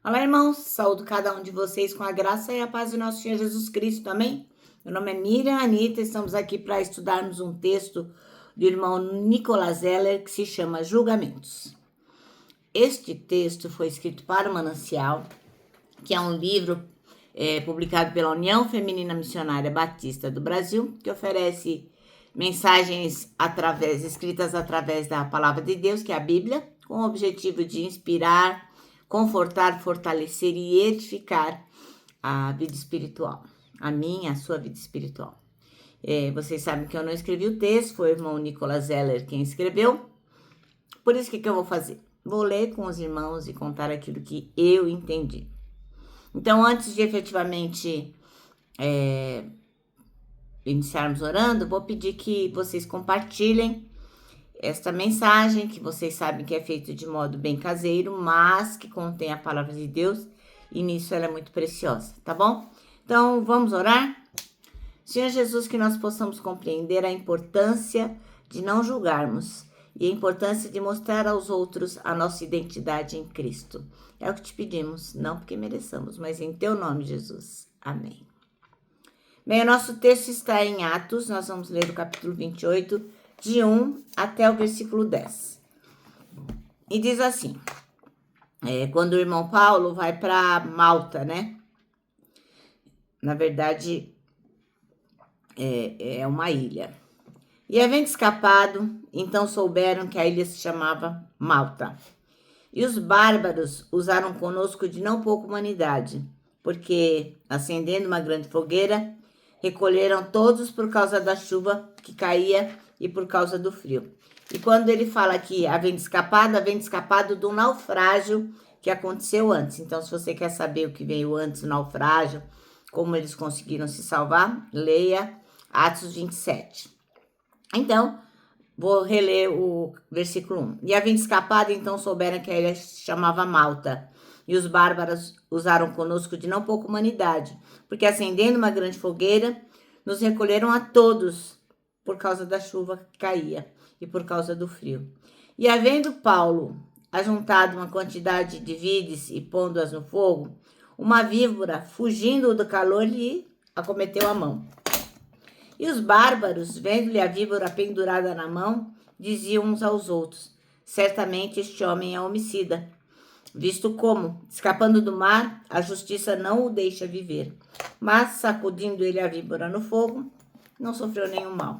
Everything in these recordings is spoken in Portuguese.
Olá, irmãos, saúdo cada um de vocês com a graça e a paz do nosso Senhor Jesus Cristo, amém? Meu nome é Miriam Anita, estamos aqui para estudarmos um texto do irmão Nicolas Zeller que se chama Julgamentos. Este texto foi escrito para o Manancial, que é um livro publicado pela União Feminina Missionária Batista do Brasil, que oferece mensagens escritas através da Palavra de Deus, que é a Bíblia, com o objetivo de inspirar, confortar, fortalecer e edificar a vida espiritual, a minha, a sua vida espiritual. Vocês sabem que eu não escrevi o texto, foi o irmão Nicolas Zeller quem escreveu. Por isso, que eu vou fazer? Vou ler com os irmãos e contar aquilo que eu entendi. Então, antes de efetivamente iniciarmos orando, vou pedir que vocês compartilhem esta mensagem, que vocês sabem que é feita de modo bem caseiro, mas que contém a palavra de Deus, e nisso ela é muito preciosa, tá bom? Então, vamos orar? Senhor Jesus, que nós possamos compreender a importância de não julgarmos e a importância de mostrar aos outros a nossa identidade em Cristo. É o que te pedimos, não porque mereçamos, mas em teu nome, Jesus. Amém. Bem, o nosso texto está em Atos, nós vamos ler o capítulo 28, de 1 até o versículo 10. E diz assim, quando o irmão Paulo vai para Malta, né? Na verdade, é uma ilha. E havendo escapado, então souberam que a ilha se chamava Malta. E os bárbaros usaram conosco de não pouca humanidade, porque, acendendo uma grande fogueira, recolheram todos por causa da chuva que caía e por causa do frio. E quando ele fala aqui, havendo escapado do naufrágio que aconteceu antes. Então, se você quer saber o que veio antes do naufrágio, como eles conseguiram se salvar, leia Atos 27. Então, vou reler o versículo 1. E havendo escapado, então souberam que a ilha se chamava Malta. E os bárbaros usaram conosco de não pouca humanidade, porque acendendo uma grande fogueira, nos recolheram a todos por causa da chuva que caía e por causa do frio. E havendo Paulo ajuntado uma quantidade de vides e pondo-as no fogo, uma víbora, fugindo do calor, lhe acometeu a mão. E os bárbaros, vendo-lhe a víbora pendurada na mão, diziam uns aos outros: certamente este homem é homicida, visto como, escapando do mar, a justiça não o deixa viver. Mas, sacudindo ele a víbora no fogo, não sofreu nenhum mal.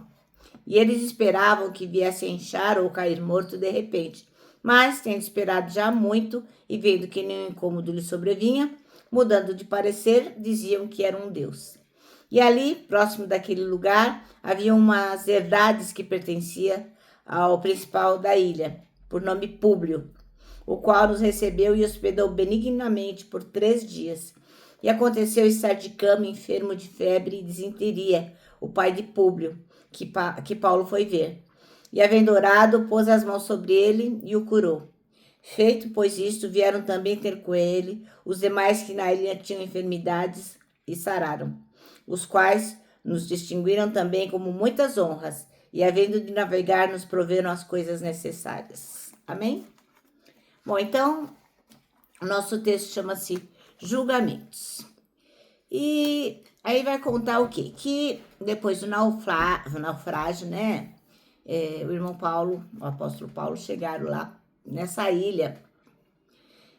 E eles esperavam que viesse a inchar ou cair morto de repente. Mas, tendo esperado já muito e vendo que nenhum incômodo lhe sobrevinha, mudando de parecer, diziam que era um deus. E ali, próximo daquele lugar, havia umas herdades que pertencia ao principal da ilha, por nome Públio, o qual nos recebeu e hospedou benignamente por 3 dias. E aconteceu estar de cama, enfermo de febre e disenteria, o pai de Públio, que Paulo foi ver. E havendo orado, pôs as mãos sobre ele e o curou. Feito, pois isto, vieram também ter com ele os demais que na ilha tinham enfermidades e sararam, os quais nos distinguiram também como muitas honras, e havendo de navegar, nos proveram as coisas necessárias. Amém? Bom, então, o nosso texto chama-se Julgamentos. E aí vai contar o quê? Que depois do naufrágio, né? O irmão Paulo, o apóstolo Paulo, chegaram lá nessa ilha.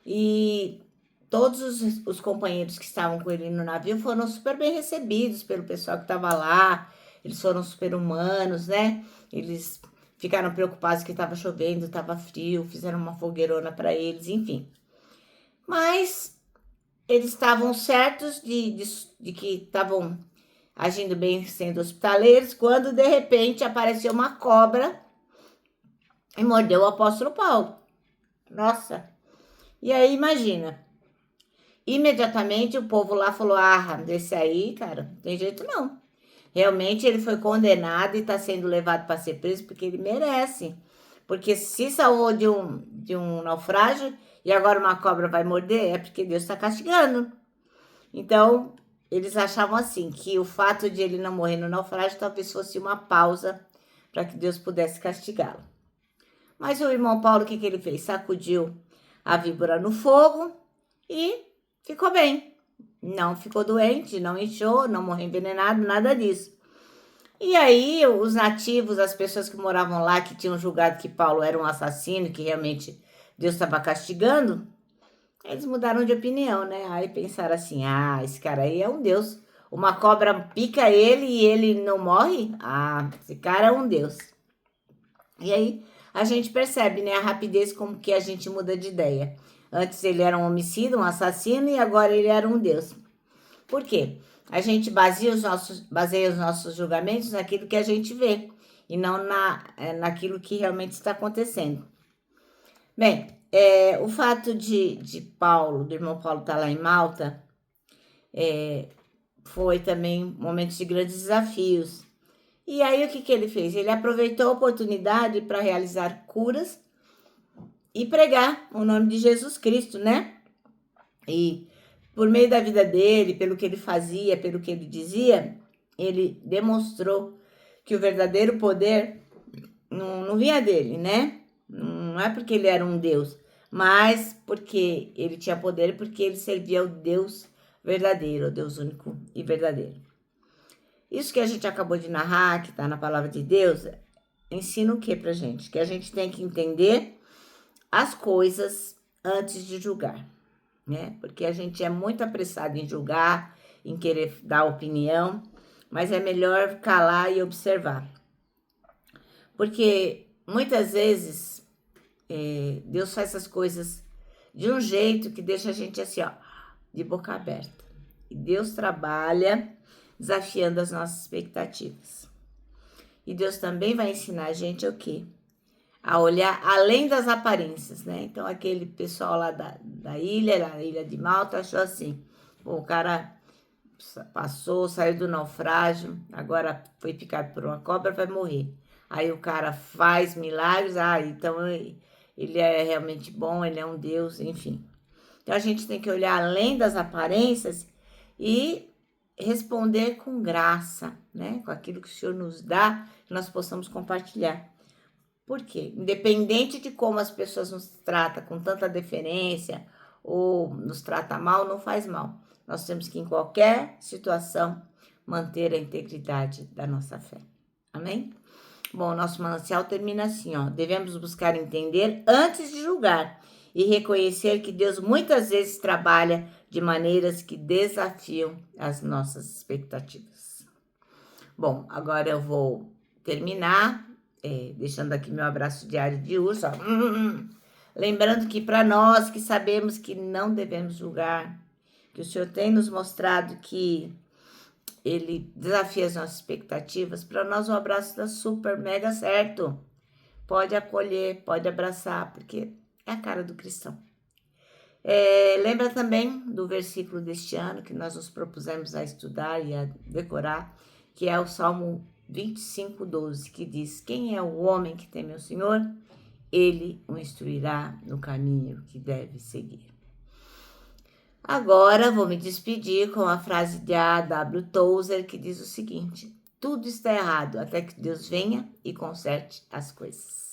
E todos os companheiros que estavam com ele no navio foram super bem recebidos pelo pessoal que estava lá. Eles foram super humanos, né? Eles ficaram preocupados que estava chovendo, estava frio, fizeram uma fogueirona para eles, enfim. Mas eles estavam certos de que estavam agindo bem, sendo hospitaleiros, quando de repente apareceu uma cobra e mordeu o apóstolo Paulo. Nossa! E aí, imagina. Imediatamente o povo lá falou: ah, desse aí, cara, não tem jeito não. Realmente ele foi condenado e está sendo levado para ser preso porque ele merece. Porque se salvou de um naufrágio e agora uma cobra vai morder, é porque Deus está castigando. Então, eles achavam assim, que o fato de ele não morrer no naufrágio talvez fosse uma pausa para que Deus pudesse castigá-lo. Mas o irmão Paulo, o que ele fez? Sacudiu a víbora no fogo e ficou bem. Não ficou doente, não inchou, não morreu envenenado, nada disso. E aí, os nativos, as pessoas que moravam lá, que tinham julgado que Paulo era um assassino, que realmente Deus estava castigando, eles mudaram de opinião, né? Aí pensaram assim: ah, esse cara aí é um Deus. Uma cobra pica ele e ele não morre? Ah, esse cara é um Deus. E aí a gente percebe, né, a rapidez com que a gente muda de ideia. Antes ele era um homicida, um assassino, e agora ele era um Deus. Por quê? A gente baseia os nossos julgamentos naquilo que a gente vê e não naquilo que realmente está acontecendo. Bem, o fato de Paulo, do irmão Paulo estar lá em Malta, foi também momentos de grandes desafios. E aí o que ele fez? Ele aproveitou a oportunidade para realizar curas e pregar o nome de Jesus Cristo, né? E por meio da vida dele, pelo que ele fazia, pelo que ele dizia, ele demonstrou que o verdadeiro poder não vinha dele, né? Não é porque ele era um Deus, mas porque ele tinha poder, porque ele servia ao Deus verdadeiro, ao Deus único e verdadeiro. Isso que a gente acabou de narrar, que está na palavra de Deus, ensina o que pra gente? Que a gente tem que entender as coisas antes de julgar, né? Porque a gente é muito apressado em julgar, em querer dar opinião, mas é melhor calar e observar. Porque muitas vezes Deus faz essas coisas de um jeito que deixa a gente assim, ó, de boca aberta. E Deus trabalha desafiando as nossas expectativas. E Deus também vai ensinar a gente o quê? A olhar além das aparências, né? Então, aquele pessoal lá da ilha de Malta, achou assim, o cara passou, saiu do naufrágio, agora foi picado por uma cobra, vai morrer. Aí o cara faz milagres, então ele é realmente bom, ele é um Deus, enfim. Então a gente tem que olhar além das aparências e responder com graça, né? Com aquilo que o Senhor nos dá, que nós possamos compartilhar. Por quê? Independente de como as pessoas nos tratam com tanta deferência ou nos tratam mal, não faz mal. Nós temos que, em qualquer situação, manter a integridade da nossa fé. Amém? Bom, o nosso manancial termina assim, ó. Devemos buscar entender antes de julgar e reconhecer que Deus muitas vezes trabalha de maneiras que desafiam as nossas expectativas. Bom, agora eu vou terminar, deixando aqui meu abraço diário de urso, ó. Lembrando que para nós que sabemos que não devemos julgar, que o Senhor tem nos mostrado que Ele desafia as nossas expectativas, para nós o abraço dá super, mega certo. Pode acolher, pode abraçar, porque é a cara do cristão. Lembra também do versículo deste ano que nós nos propusemos a estudar e a decorar, que é o Salmo 25:12, que diz: quem é o homem que teme ao Senhor? Ele o instruirá no caminho que deve seguir. Agora vou me despedir com a frase de A.W. Tozer, que diz o seguinte: tudo está errado até que Deus venha e conserte as coisas.